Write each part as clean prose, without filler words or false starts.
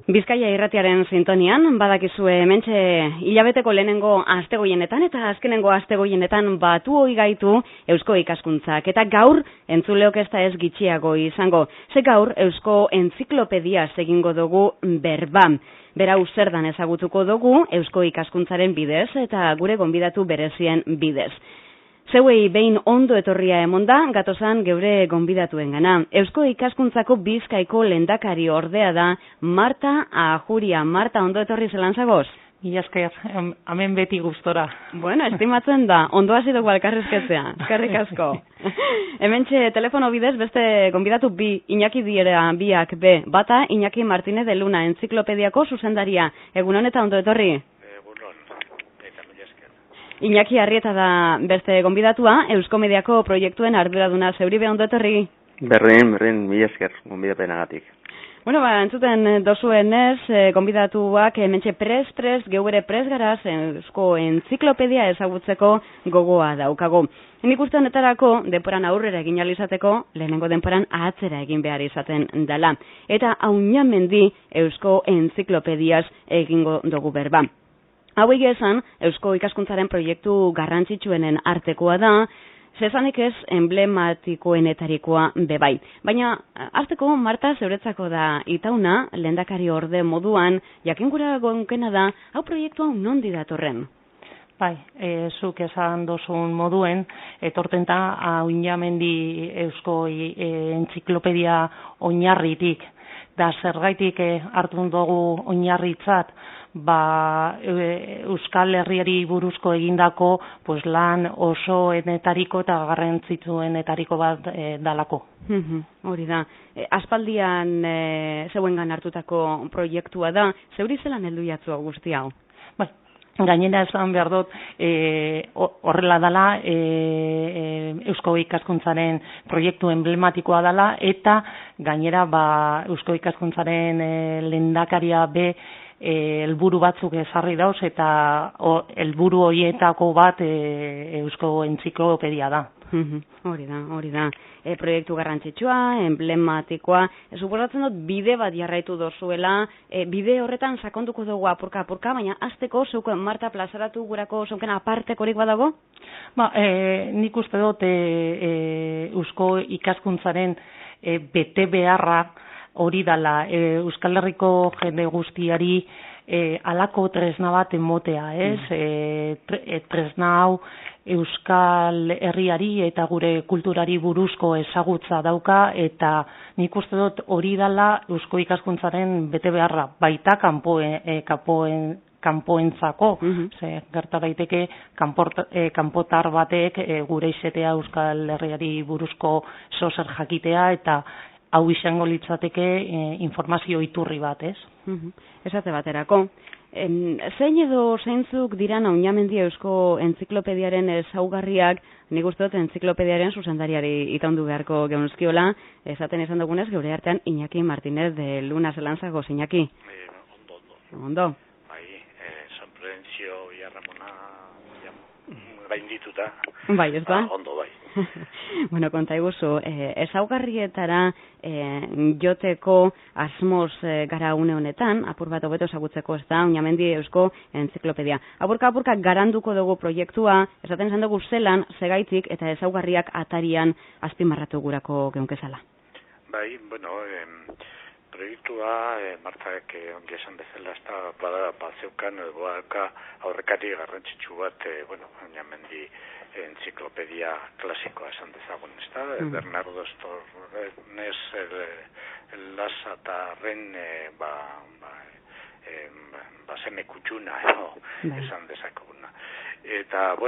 Bizkaia irratiaren sintonian, badakizue hementxe hilabeteko lehenengo astegoienetan eta azkenengo astegoienetan batu ohi gaitu eusko ikaskuntzak. Eta gaur entzuleok ez da ez gitxiago izango. Ze gaur eusko entziklopedia egingo dugu berba. Berau zerdan ezagutuko dugu eusko ikaskuntzaren bidez eta gure gonbidatu berezien bidez. Zeuei behin ondo etorria emonda, gatozan geure gonbidatuengana. Eusko ikaskuntzako Bizkaiko lehendakari ordea da Marta Ajuria. Marta, ondo etorri zelan zagoz? Mila esker, hemen beti gustora. Bueno, estimatzen da, ondo hasi dugu elkarrizketzea. Eskerrik asko. Hementxe telefono bidez beste gonbidatu bi, Iñaki Diera biak be. Bata, Iñaki Martinez de Luna, entziklopediako zuzendaria. Egunon eta ondo etorri? Iñaki Arrieta da beste gonbidatua, Euskomediako proiektuen arduraduna. Zeuribe ondo etorri? Berdin, mila esker, gonbidapenagatik. Bueno, entzuten dozuenez, gonbidatuak hementxe prest, geure prest garaz, eusko entziklopedia ezagutzeko gogoa daukago. Nik uste honetarako, denporan aurrera egin alizateko, lehenengo denporan atzera egin behar izaten dela. Eta aunamendi eusko entziklopediaz egingo dugu berba. Hauek esan, eusko ikaskuntzaren proiektu garrantzitsuenen artekoa da, zezanik ez emblematikoenetarikoa bebai. Baina, hasteko Marta zeuretzako da itauna, lehendakari orde moduan, jakingura gonkena da, hau proiektu hau nondi datorren? Bai, zuk esan dozun moduen, etorten da Aunamendi eusko entziklopedia oinarritik, da zergaitik hartu dugu oinarritzat, Euskal Herriari buruzko egindako lan oso enetariko eta garrantzitsuenetariko bat dalako. Hori da. Aspaldian zeuengan hartutako proiektua da, zeuri zelan heldu jatzu guzti hau? Bai. Gainera esan behar dut, horrela dela, Eusko ikaskuntzaren proiektu emblematikoa dela, eta gainera Eusko ikaskuntzaren lehendakaria be helburu batzuk ezarri dauz, eta helburu horietako bat Eusko entziklopedia da. Hori da. Proiektu garrantzitsua, emblematikoa, suposatzen dut bide bat jarraitu dozuela, bide horretan sakonduko dugu apurka, baina hasteko zeuken Marta plazaratu gurako zeuken apartekorik badago? Nik uste dut Eusko ikaskuntzaren bete beharra hori dela, Euskal Herriko jende guztiari alako tresna bat emotea, tresna hau Euskal Herriari eta gure kulturari buruzko ezagutza dauka, eta nik uste dut hori dela Eusko ikaskuntzaren bete beharra, baita kanpoentzako, gerta daiteke kanpotar batek gure izatea Euskal Herriari buruzko zozer jakitea, eta hau izango litzateke informazio iturri bat, ez? Esate baterako. Zein edo zeintzuk dira Aunamendi eusko entziklopediaren ezaugarriak, nik uste dut entziklopediaren zuzendariari itaundu beharko geunzkiola, esaten esan dugunez, geure artean Iñaki Martinez de Luna, zelan zagoz, Iñaki? Ondo. Bai, Sanprudentzio Iarramona gaindituta. Bai, ez da? Ondo, bai. Bueno, konta iguzu, ezaugarrietara joteko asmoz gara une honetan, apur bat hobeto ezagutzeko, ez da, Aunamendi eusko entziklopedia. Apurka garanduko dugu proiektua, esaten esan dugu zelan, zegaitik eta ezaugarriak atarian azpimarratu gurako geunkezala. Bai, bueno, proiektua, Martak ongi esan bezala, ez da, bazeukan, aurrekari garrantzitsu bat, Aunamendi entziklopedia klasikoa esan dezagun, ez da? Bernardo Stornes Lasatarren baseme kutsuna, esan dezakeguna. Eta,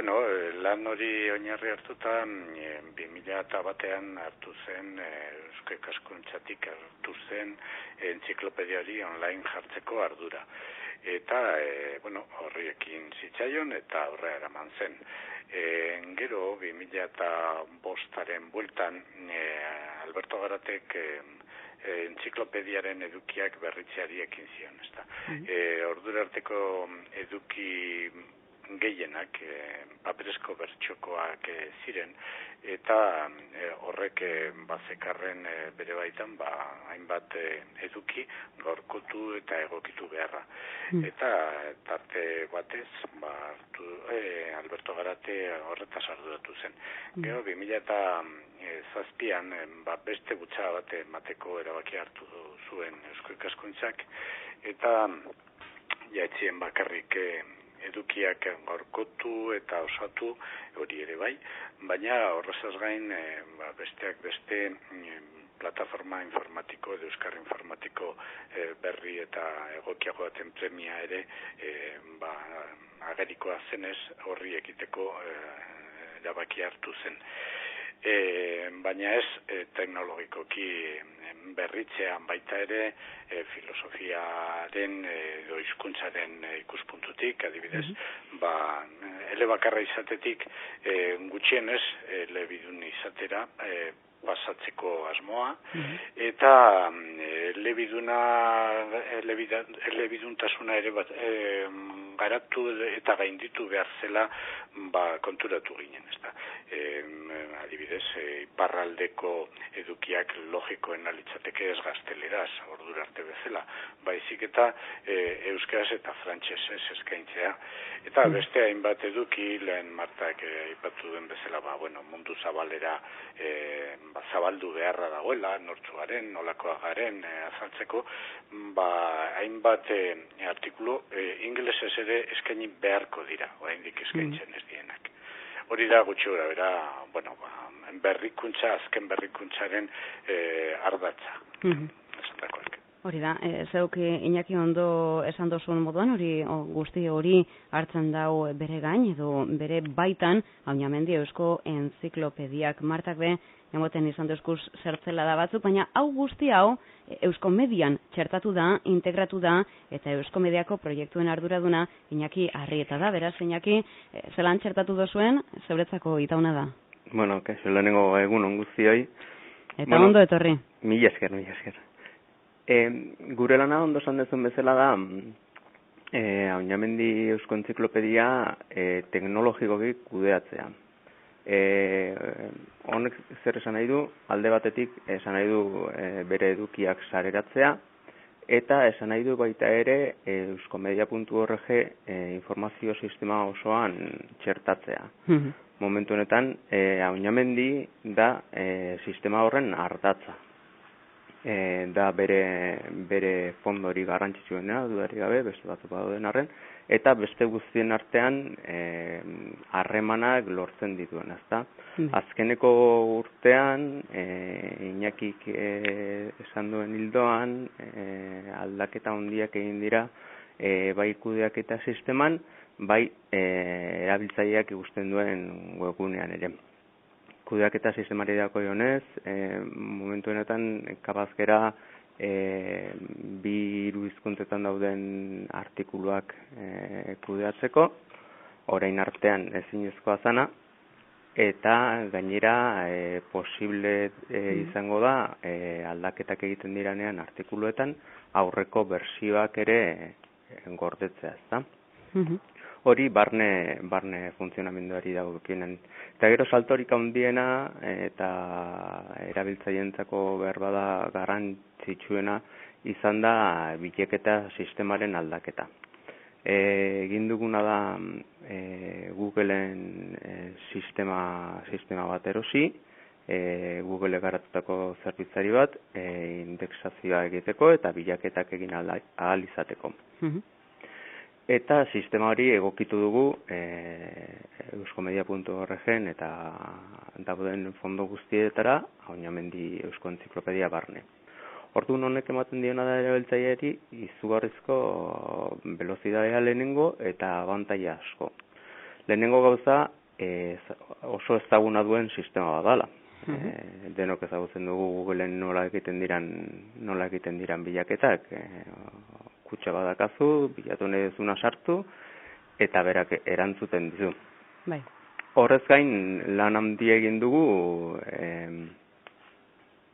lan hori oinarri hartuta, 2001an hartu zen, Eusko ikaskuntzatik hartu zen entziklopediari online jartzeko ardura. Eta, horriekin zitzaion eta horre eraman zen. Gero, 2005aren bueltan, Alberto Garatek entziklopediaren edukiak berritzeari ekin zion, ezta. Ordura arteko eduki gehienak paperezko bertxokoak ziren, eta horrek bazekarren bere baitan hainbat eduki gaurkotu eta egokitu beharra. Eta tarte batez, Alberto Garate horretaz arduratu zen. Gero, 2007an beste butxada bat emateko erabakia hartu zuen Eusko Ikaskuntzak, eta jaitzien bakarrik edukiak gaurkotu eta osatu, hori ere bai, baina horrezaz gain besteak beste plataforma informatiko edo euskara informatiko berri eta egokiago baten premia ere agerikoa zenez horri ekiteko erabaki hartu zen. Baina ez teknologikoki berritzean baita ere filosofiaren edo hizkuntzaren ikuspuntutik, adibidez, elebakarra izatetik gutxienez elebidun izatera pasatzeko asmoa, eta elebiduntasuna ere garatu eta gainditu behar zela konturatu ginen, ezta. Adibidez, iparraldeko edukiak logikoena litzateke ez gazteleraz, ordura arte bezala, baizik eta euskaraz eta frantsesez eskaintzea. Eta beste hainbat eduki, lehen Martak aipatu duen bezala, mundu zabalera zabaldu beharra dagoela, nortzuaren, nolakoa garen azaltzeko, hainbat artikulu ingelesez ere eskaini beharko dira, oraindik eskaintzen ez dienak. Hori da gutxi gora bera, berrikuntza, azken berrikuntzaren ardatza. Hori da, zeuk Iñaki ondo esan dozun moduan, guzti hori hartzen dau bere gain, edo bere baitan, Auñamendi Eusko Enziklopediak Martak be, emoten izan dozkuz zertzela da batzuk, baina hau guzti hau Eusko Median txertatu da, integratu da, eta Eusko Mediako proiektuen arduraduna Iñaki Arrieta da. Beraz, Iñaki, zelan txertatu dozuen, zeuretzako itauna da? Bueno, kaixo, lehenengo egun on guztioi. Eta ondo etorri. Mila esker. Gure lana ondo esan dezun bezala da, Auñamendi Eusko Entziklopedia teknologikoki kudeatzea. Honek zer esan nahi du, alde batetik esan nahi du bere edukiak sareratzea, eta esan nahi du baita ere euskomedia.org informazio sistema osoan txertatzea. Momentu honetan, Auñamendi da sistema horren ardatza. Da bere fondori garrantzitsuena, dudarik gabe, beste batzuk dauden arren, eta beste guztien artean harremanak lortzen dituen, ezta? Azkeneko urtean, Iñakik esan duen hildoan, aldaketa handiak egin dira, bai kudeaketa sisteman, bai erabiltzaileak ikusten duen webgunean ere. Kudeaketa sistemari dako jonez, momentu honetan kapazkera bi hizkuntzetan dauden artikuluak kudeatzeko, orain artean ezinezkoa zana, eta gainera posible izango da aldaketak egiten diranean artikuluetan aurreko bertsioak ere gordetzea, ezta? Hori barne funtzionamenduari dagokionen. Eta gero saltorik handiena eta erabiltzaileentzako berbada garrantzitsuena izan da bilaketa sistemaren aldaketa. Egin duguna da Googleen sistema bat erosi, Google garatutako zerbitzari bat, indexazioa egiteko eta bilaketak egin ahal izateko. Eta sistema hori egokitu dugu euskomedia.orgen eta dauden fondo guztietara, Auñamendi Eusko Entziklopedia barne. Orduan honek ematen diona da erabiltzaileari izugarrizko velozidadea lehenengo eta abantaila asko. Lehenengo gauza oso ezaguna duen sistema bat dela. Denok ezagutzen dugu Googleen nola egiten diran bilaketak, kutxa badakazu, bilatu nahi duzuna sartu, eta berak erantzuten dizu. Bai. Horrez gain lan handia egin dugu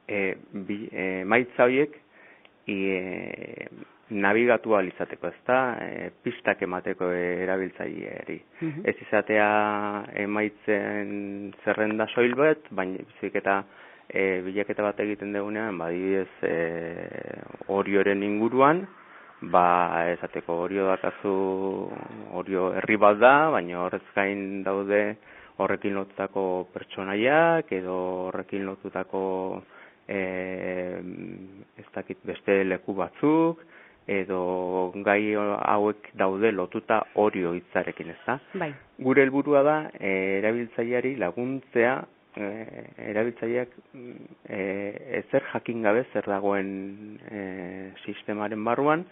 emaitza horiek nabigatu ahal izateko, ezta? Pistak emateko erabiltzaileari. Ez izatea emaitzen zerrenda soil bat, baina eta bilaketa bat egiten dugunean, adibidez, orioren inguruan, esateko orio dakazu, orio herri bat da, baina horrez gain daude horrekin lotutako pertsonaiak, edo horrekin lotutako ez dakit beste leku batzuk, edo gai hauek daude lotuta orio hitzarekin, ezta? Bai. Gure helburua da erabiltzaileari laguntzea, erabiltzaileak ezer jakin gabe zer dagoen sistemaren barruan,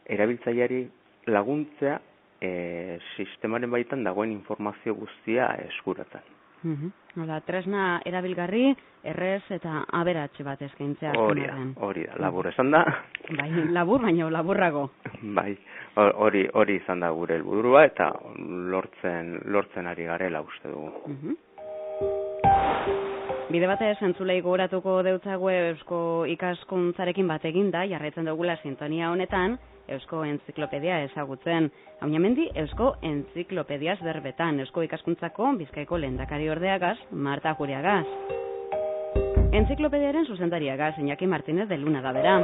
erabiltzaileari laguntzea sistemaren baitan dagoen informazio guztia eskuratzen. Hala, tresna erabilgarri, errez eta aberatxe bat eskaintzea. Hori da, labur esan da. Bai, labur, baina laburrago. Bai, hori izan da gure helburua eta lortzen ari garela uste dugu. Bide batez entzulei gogoratuko deutzagu Eusko ikaskuntzarekin bat eginda, jarraitzen dugula sintonia honetan, Eusko Entziklopedia ezagutzen. Haunamendi, Eusko Entziklopedia berbetan, Eusko ikaskuntzako Bizkaiko lehendakari ordeagaz, Marta Juriagaz. Entziklopediaren zuzendariagaz, Iñaki Martínez de Luna da bera.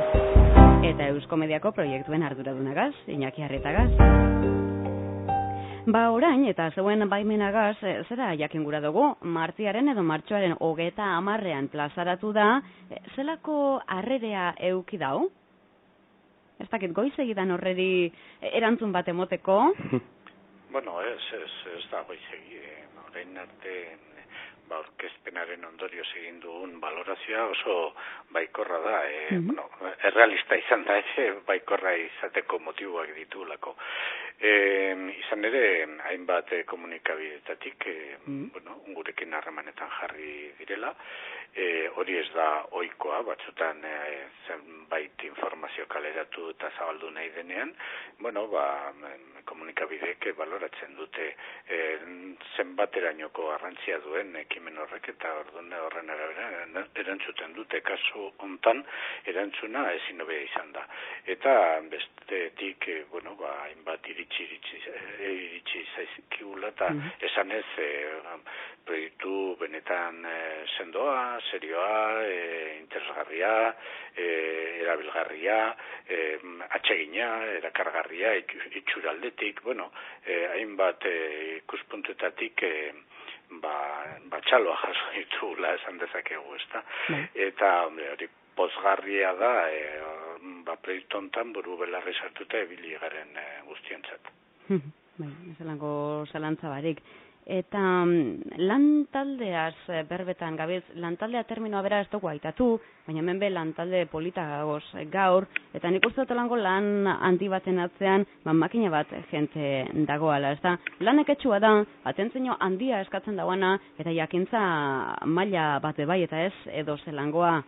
Eta Eusko Mediako proiektuen arduradunagaz, Iñaki Arretagaz. Orain, eta zeuen baimenagaz, zera jakin gura dugu, martziaren edo martxoaren 30ean plazaratu da, zelako harrerea euki dau? Ez dakit, goiz egidan horreri erantzun bat emoteko? Bueno, ez da goiz egin, orain arte aurkezpenaren ondorioz egin dugun valorazioa oso baikorra da, errealista izan da, baikorra izateko motiboak ditulako. Izan ere, hainbat komunikabidetatik, gurekin harremanetan jarri direla, hori ez da ohikoa, batzutan zenbait informazio kaleratu eta zabaldu nahi denean, komunikabidek baloratzen dute zenbaterainoko garrantzia duen ekimen horrek eta horren arabera erantzuten dute. Kasu hontan erantzuna ezin hobea izan da. Eta bestetik, hainbat iritsi zaizkigula eta esanez proiektu benetan sendoa, serioa, interesgarria, erabilgarria, atsegina, erakargarria, itxuraldetik, hainbat ikuspuntuetatik txaloa jaso ditugula esan dezakegu, ezta? Eta hori pozgarria da, proiektu hontan buru belarri sartuta ibili garen guztientzat. Ezelango zalantza barik. Eta lan taldeaz berbetan gabiz, lantaldea terminoa bera ez dugu aitatu, baina hemen be lantalde polita gagoz gaur, eta nik uste otelango lan handi baten atzean, makina bat jente dagoala, ez da? Lanek etxua da, atentzio handia eskatzen dagoana, eta jakintza maila bat bai, eta ez edo zelangoa?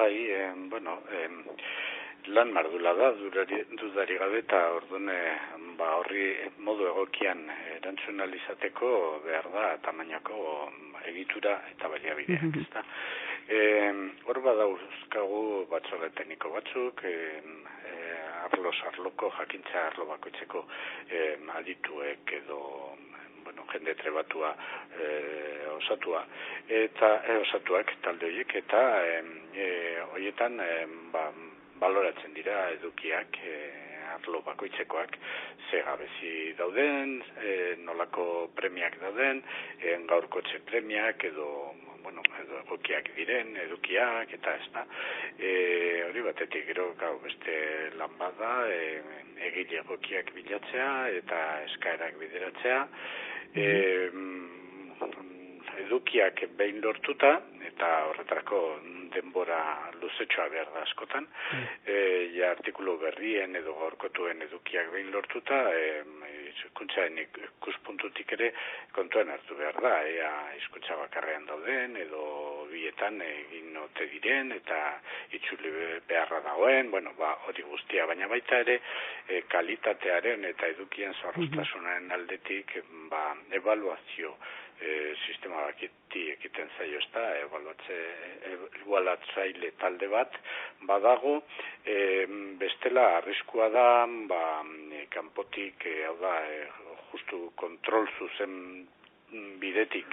Bai, lan mardula da, dudari gabe, eta orduan horri modu egokian erantzunalizateko behar da tamainako egitura eta baliabideak, ezta. Hor badauzkagu batzorde tekniko batzuk, arloko, jakintza arlo bakoitzeko adituek edo jende trebatua osatuak talde horiek, eta horietan baloratzen dira edukiak, arlo bakoitzekoak, ze gabezi dauden, nolako premiak dauden, gaurkotze premiak edo egokiak diren, edukiak, eta ez da. Hori batetik gero, beste lan bada, egile egokiak bilatzea eta eskaerak bideratzea. Edukiak behin lortuta, eta horretarako denbora luzetxoa behar da askotan, artikulu berrien edo gaurkotuen edukiak behin lortuta, hizkuntzaren ikuspuntutik ere kontuan hartu behar da, hizkuntza bakarrean dauden edo bietan egin ote diren eta itzuli beharra dagoen, hori guztia, baina baita ere kalitatearen eta edukien zorroztasunaren aldetik ebaluazio sistema bakiti ekiten zaio ezta, ebaluatzaile talde bat badago, bestela arriskua da, kanpotik, hau da, justu kontrol zuzen bidetik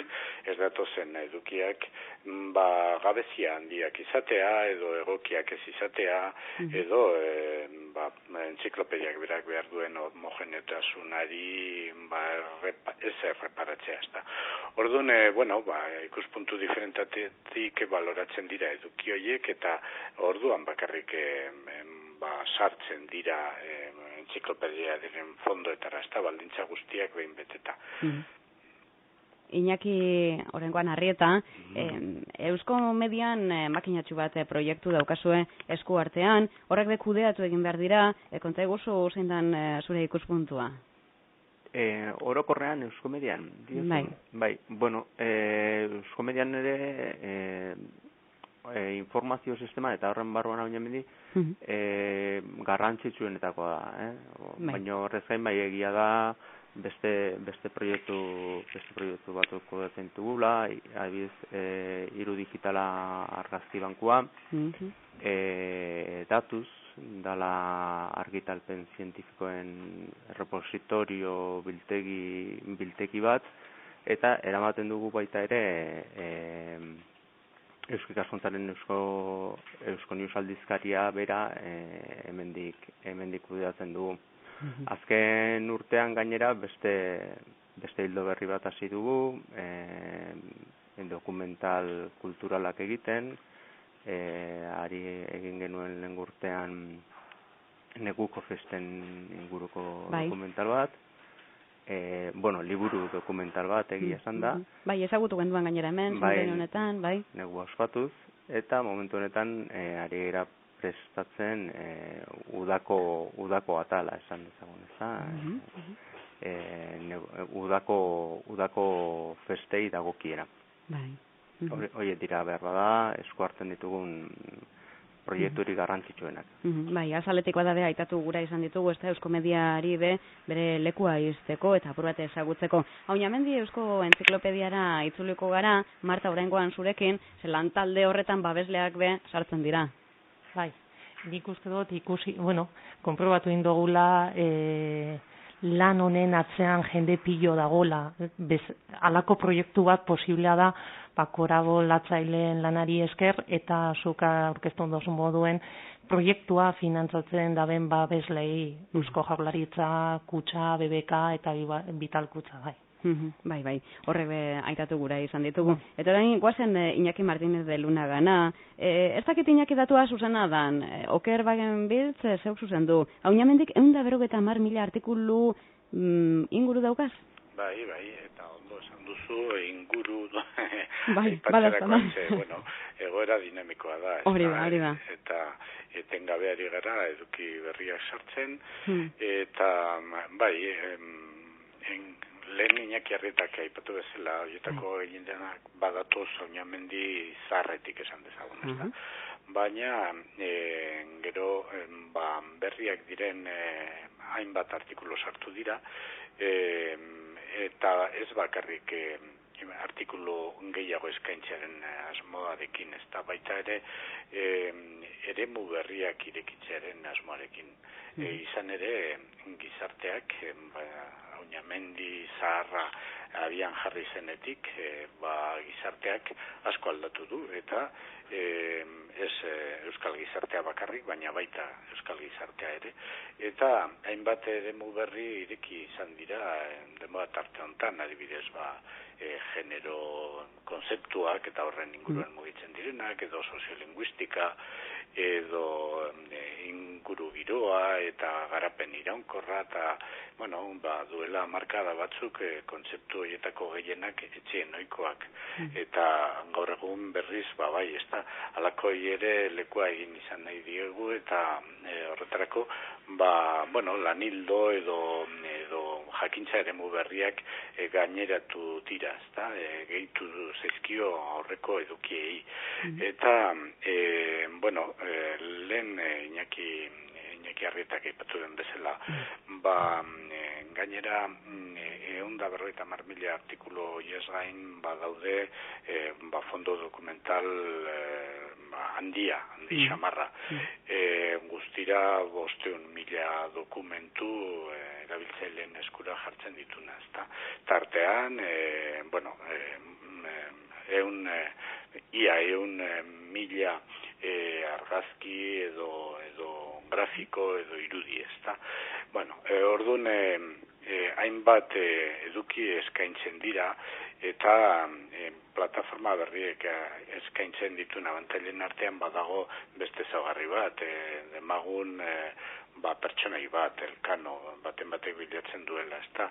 ez datozen edukiak gabezia handiak izatea edo egokiak ez izatea edo entziklopediak berak behar duen homogeneotasunari ez erreparatzea ezta. Orduan, ikuspuntu diferentatik baloratzen dira eduki horiek eta orduan bakarrik sartzen dira entziklopediaren fondoetara ezta baldintza guztiak behin beteta. Iñaki Orengoan Arrieta, Eusko Median makinatxu bat proiektu daukazue esku artean, horrek de kudeatu egin behar dira, konta eguzu zein dan zure ikuspuntua? Orokorrean Eusko Median? Bai. Eusko Median ere informazio sistema eta horren barruan hau mendi garrantzitsuenetakoa da, baina horrez gain bai egia da beste proiektu batzuk kodetzen dugula, adibidez hiru digitala argazki bankua, datuz dala argitalpen zientifikoen repositorio biltegi bat, eta eramaten dugu baita ere Eusko Ikaskuntzaren Eusko News aldizkaria bera hemendik kudeatzen dugu. Azken urtean gainera beste hildo berri bat hasi dugu, dokumental kulturalak egiten, ari egin genuen lehen urtean Neguko festen inguruko dokumental bat, liburu dokumental bat egia esan da. Bai, ezagutu genduan gainera hemen, zentzen honetan, bai. Negua ospatuz, eta momentu honetan ari gara prestatzen udako atala esan dezagun, udako festei dagokiera. Horiek dira behar bada, esku hartzen ditugun proiekturi garrantzitsuenak. Bai, azaletik badabe aitatu gura izan ditugu, ez da Eusko Mediari bere lekua izteko eta apur bat ezagutzeko. Aunamendi Eusko Entziklopediara itzuliko gara, Marta Orengoan zurekin, zelan talde horretan babesleak sartzen dira. Bai, nik uste dut konprobatu indogula lan honen atzean jende pilo dagola. Halako proiektu bat posiblea da, koraboratzaileen lanari esker eta zuka aurkeztu dozun moduen proiektua finantzatzen daben babeslei, Eusko Jaurlaritza, Kutxa, BBK eta Vital Kutxa, bai. Bai, horrek aitatu gura izan ditugu. Eta orain guazen Iñaki Martínez de Luna gana. Ez dakit Iñaki datua zuzena dan, oker bagen biltz zeuk zuzen du. Aunamendik 150.000 artikulu inguru daukaz? Bai, eta ondo esan duzu inguru badazala. Egoera dinamikoa da. Hori da. Eta etengabeari gara eduki berriak sartzen, eta lehen Iñaki Arrietak aipatu bezala, horietako egin denak badatoz Aunamendi zaharretik esan dezagun, ezta? Baina, gero, berriak diren hainbat artikulu sartu dira, eta ez bakarrik artikulu gehiago eskaintzearen asmoarekin, ezta baita ere eremu berriak irekitzearen asmoarekin. Izan ere, gizarteak, Aunamendi zaharra abian jarri zenetik, gizarteak asko aldatu du, eta ez euskal gizartea bakarrik, baina baita euskal gizartea ere. Eta hainbat eremu berri ireki izan dira, denbora tarte honetan, adibidez, genero konzeptuak eta horren inguruan mugitzen direnak, edo soziolinguistika, edo inguru giroa eta garapen iraunkorra, eta duela markada batzuk kontzeptu horietako gehienak etxien ohikoak. Eta gaur egun berriz, bai, ez da, halako ere lekua egin izan nahi diegu, eta horretarako, lanildo edo jakintza eremu berriak gaineratu dira, ezta? Gehitu zaizkio aurreko edukiei. Eta, lehen Iñaki Arrietak aipatu den bezala, gainera 150.000 artikulu horiez gain badaude fondo dokumental handi xamarra. Guztira 500.000 dokumentu erabiltzaileen eskura jartzen dituna, ezta? Tartean, ia 100.000 argazki edo grafiko edo irudi, ezta? Orduan hainbat eduki eskaintzen dira eta plataforma berriek eskaintzen dituen abantailen artean badago beste ezaugarri bat, demagun pertsonai bat, elkano, baten batek bilatzen duela, ezta?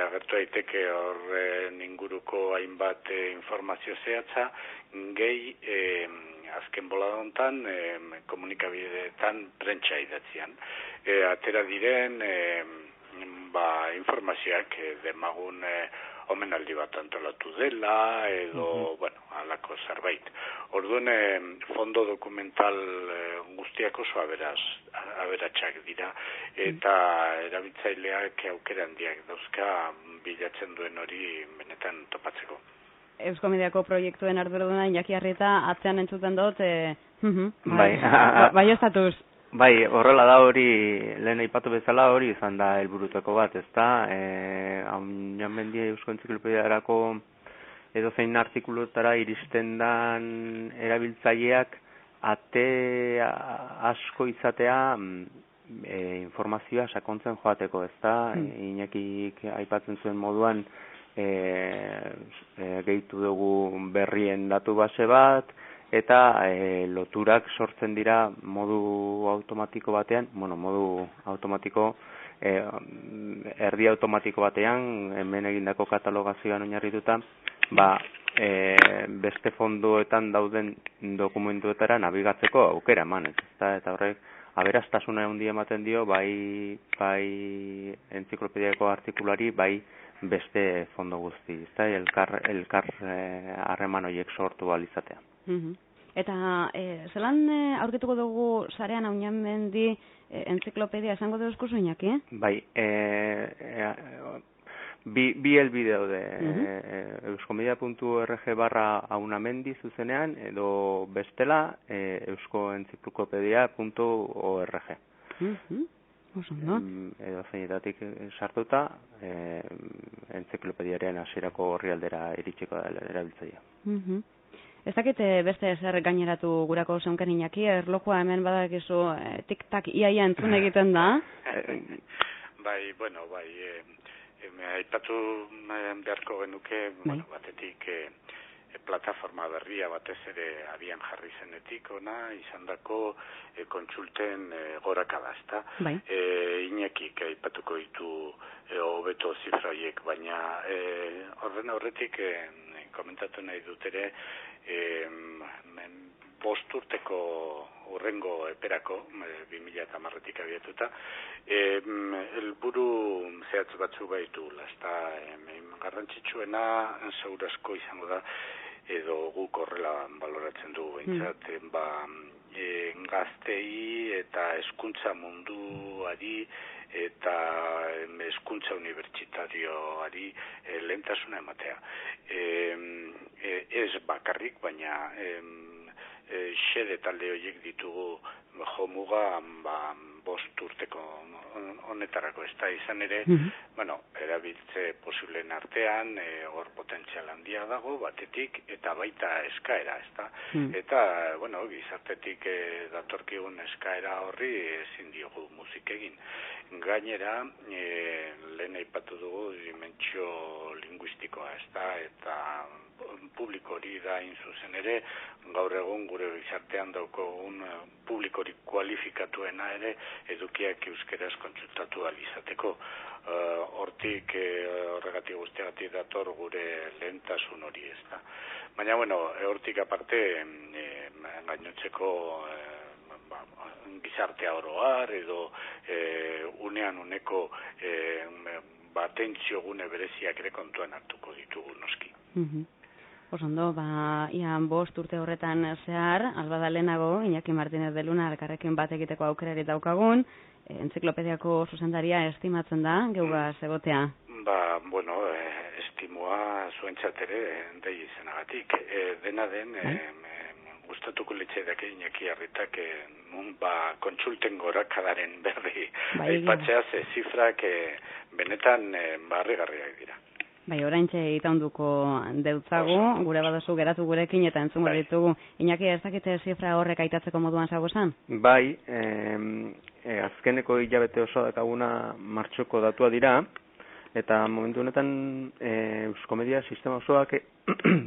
Agertu daiteke horren inguruko hainbat informazio zehatza, gehi azken bolada hontan komunikabideetan prentsa idatzian. Atera diren informazioak demagun omenaldi bat antolatu dela edo, halako zerbait. Orduan, fondo dokumental guztiak oso aberatsak dira eta erabiltzaileak aukera handiak dauzka bilatzen duen hori benetan topatzeko. Eusko Mediako proiektuen arduraduna Iñaki Arrieta atzean entzuten dut, bai estatuz. Bai, horrela da hori, lehen aipatu bezala hori izan da helburutako bat, ezta? Aunamendi Eusko Entziklopediarako edozein artikulutara iristen dan erabiltzaileak ate asko izatea informazioa sakontzen joateko, ezta? Iñakik aipatzen zuen moduan gehitu dugu berrien datu base bat, eta loturak sortzen dira modu automatiko batean, modu automatiko, erdi automatiko batean, hemen egindako katalogazioan oinarrituta, beste fondoetan dauden dokumentuetara nabigatzeko aukera eman, eta horrek aberastasuna handia ematen dio, bai entziklopediako artikulari, bai beste fondo guzti, elkar harreman horiek sortu alizatea. Eta zelan aurkituko dugu sarean Aunamendi entziklopedia esango duzku Iñaki? Bai, bi helbide daude, euskomedia.org/aunamendi zuzenean edo bestela euskoentziklopedia.org. Edo zeinetatik sartuta entziklopediaren hasierako orrialdera iritsiko da erabiltzailea. Ez dakit beste zer gaineratu gurako zeunken Iñaki, erlojua hemen badakizu tik-tak iaia entzun egiten da? Aipatu beharko genuke, batetik plataforma berria batez ere abian jarri zenetik ona izandako kontsulten gorakada, ezta? Iñakik aipatuko ditu hobeto zifra horiek, baina horren aurretik komentatu nahi dut ere 5 urteko hurrengo eperako, 2010-tik abiatuta, helburu zehatz batzu baitugula, ezta? Garrantzitsuena segurazko izango da, edo guk horrela baloratzen dugu behintzat, gaztei eta hezkuntza munduari eta hezkuntza unibertsitarioari lehentasuna ematea. Ez bakarrik, baina xede talde horiek ditugu jomuga 5 urteko honetarako, ez da izan ere, erabiltze posibleen artean, hor potentzial handia dago, batetik, eta baita eskaera, ez da? Eta, gizartetik datorkigun eskaera horri ezin diogu musik egin. Gainera, lehen aipatu dugu dimentsio linguistikoa, ez da? Eta publiko hori da zuzen ere, gaur egun gure gizartean daukogun publikorik kualifikatuena ere edukiak euskeraz kontsultatu alizateko. Hortik, horregatik guztiagatik dator gure lehentasun hori, ez da. Baina, hortik aparte, gainotzeko gizartea oroar edo unean uneko atentzio gune bereziak ere kontuan hartuko ditugu noski. Osondo, ian 5 urte horretan zehar, albada lehenago, Iñaki Martínez de Luna elkarrekin bat egiteko aukerari daukagun, entziklopediako zuzendaria estimatzen da, geugaz egotea? Estimoa zuentzat ere dei izenagatik. Dena den, gustatuko litzaidake Iñaki Arritak kontsulten gorakadaren berri aipatzea, ze zifrak benetan barregarriak dira. Oraintxe itaunduko deutzagu, gure badozu geratu gurekin eta entzungo ditugu. Iñaki, ez dakite zifra horrek aitatzeko moduan zago zan? Azkeneko hilabete oso dakaguna martxoko datua dira, eta momentu honetan Euskomedia sistema osoak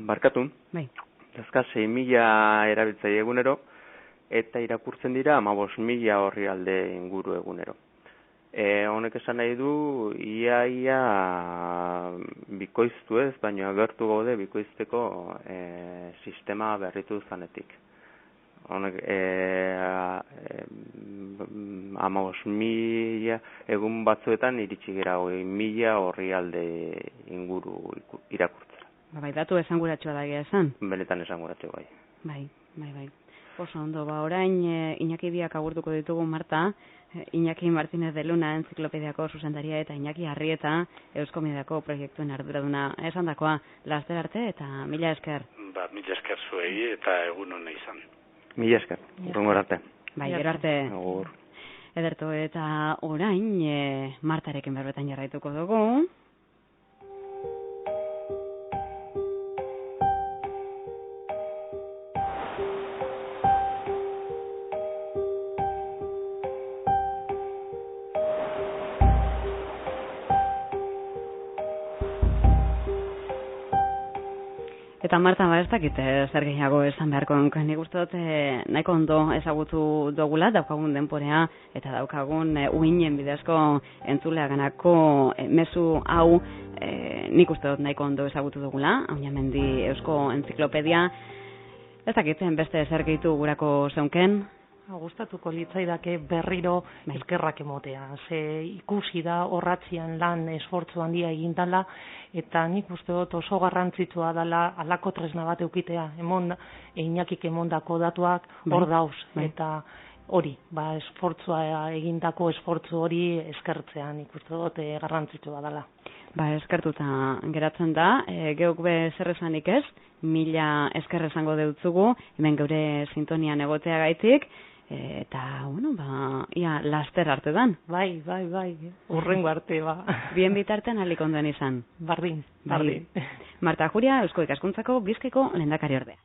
barkatu. Dazka 6.000 erabiltzaile egunero, eta irakurtzen dira 15.000 orrialde inguru egunero. Honek esan nahi du, ia bikoiztu ez, baina agertu gaude bikoizteko sistema berritu zanetik. Honek 15.000 egun batzuetan iritsi gira 1.000 orrialde inguru irakurtzen. Datu esanguratsua da esan? Benetan esanguratsua bai. Bai. Oso ondo, orain Iñaki biak agurtuko ditugu, Marta, Iñaki Martínez de Luna entziklopediako zuzendaria eta Iñaki Arrieta Euskomediako proiektuen arduraduna. Esandakoa, laster arte eta mila esker. Mila esker zuei eta egun hona izan. Mila esker, urrengor arte. Gero arte. Agur. Ederto, eta orain Martarekin berbetan jarraituko dugu. Eta Marta, ez dakit zer gehiago esan beharko nuke. Nik uste dut nahiko ondo ezagutu dugula, daukagun denporea eta daukagun uinen bidezko entzuleaganako mezu hau nik uste dut nahiko ondo ezagutu dugula, Auñamendi Eusko Entziklopedia. Ez dakit beste zer gehitu gurako zeunken? Gustatuko litzaidake berriro eskerrak emotea. Ze ikusi da horratzian lan esfortzu handia egin dela, eta nik uste dut oso garrantzitsua dela alako tresna bat eukitea. Iñakik emondako datuak hor dauz, eta hori, egindako esfortzu hori eskertzean ikuste dut garrantzitsua dela. Eskertuta geratzen da, geuk be zer esanik ez, 1000 esker esango deutzugu, hemen geure sintonian egotea gaitik, eta, ia laster arte dan. Bai, urrengo arte, Bien bitartean alik ondoen izan. Bardin. Marta Juria, Eusko Ikaskuntzako Bizkaiko lehendakari ordea.